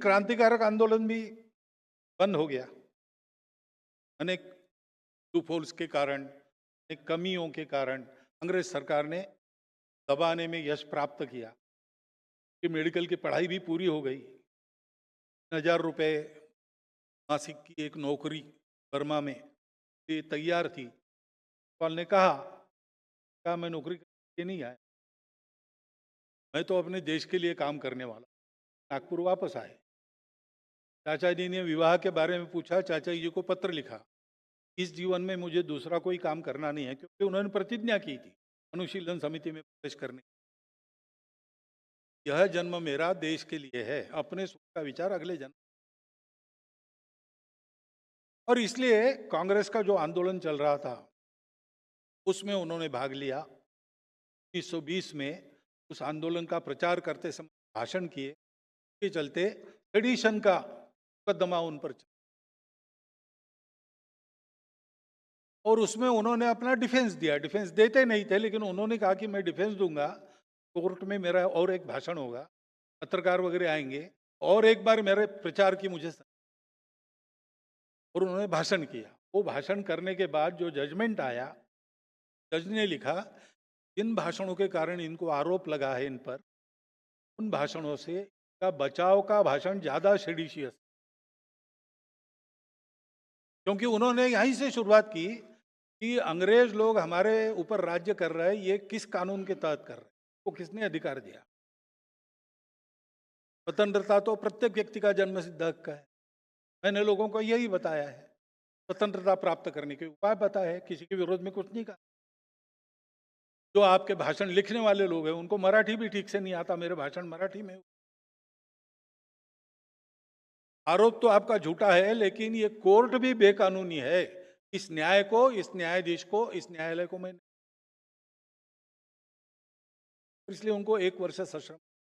क्रांतिकारक आंदोलन भी बंद हो गया। अनेक लूपहोल्स के कारण, अनेक कमियों के कारण अंग्रेज सरकार ने दबाने में यश प्राप्त किया कि मेडिकल की पढ़ाई भी पूरी हो गई। 1,000 रुपये मासिक की एक नौकरी बर्मा में ये तैयार थी। पाल ने कहा मैं नौकरी के नहीं आया, मैं तो अपने देश के लिए काम करने वाला। नागपुर वापस आए। चाचा जी ने विवाह के बारे में पूछा, चाचा जी को पत्र लिखा, इस जीवन में मुझे दूसरा कोई काम करना नहीं है, क्योंकि उन्होंने प्रतिज्ञा की थी अनुशीलन समिति में प्रवेश करने। यह जन्म मेरा देश के लिए है, अपने सुख का विचार अगले जन्म। और इसलिए कांग्रेस का जो आंदोलन चल रहा था उसमें उन्होंने भाग लिया। 1920 में उस आंदोलन का प्रचार करते समय भाषण किए, के चलते सेडिशन का मुकदमा उन पर चला और उसमें उन्होंने अपना डिफेंस दिया। डिफेंस देते नहीं थे, लेकिन उन्होंने कहा कि मैं डिफेंस दूंगा, कोर्ट में मेरा और एक भाषण होगा, पत्रकार वगैरह आएंगे और एक बार मेरे प्रचार की मुझे। और उन्होंने भाषण किया। वो भाषण करने के बाद जो जजमेंट आया, जज ने लिखा जिन भाषणों के कारण इनको आरोप लगा है इन पर, उन भाषणों से का बचाव का भाषण ज्यादा सेडिशियस, क्योंकि उन्होंने यहीं से शुरुआत की कि अंग्रेज लोग हमारे ऊपर राज्य कर रहे हैं, ये किस कानून के तहत कर रहे हैं, वो किसने अधिकार दिया। स्वतंत्रता तो प्रत्येक व्यक्ति का जन्म सिद्ध हक है। मैंने लोगों को यही बताया है, स्वतंत्रता प्राप्त करने के उपाय बताए हैं, किसी के विरोध में कुछ नहीं कहा। जो आपके भाषण लिखने वाले लोग हैं उनको मराठी भी ठीक से नहीं आता, मेरे भाषण मराठी में। आरोप तो आपका झूठा है, लेकिन ये कोर्ट भी बेकानूनी है। इस न्याय को, इस न्यायाधीश को, इस न्यायालय को मैं, इसलिए उनको 1 वर्ष सश्रम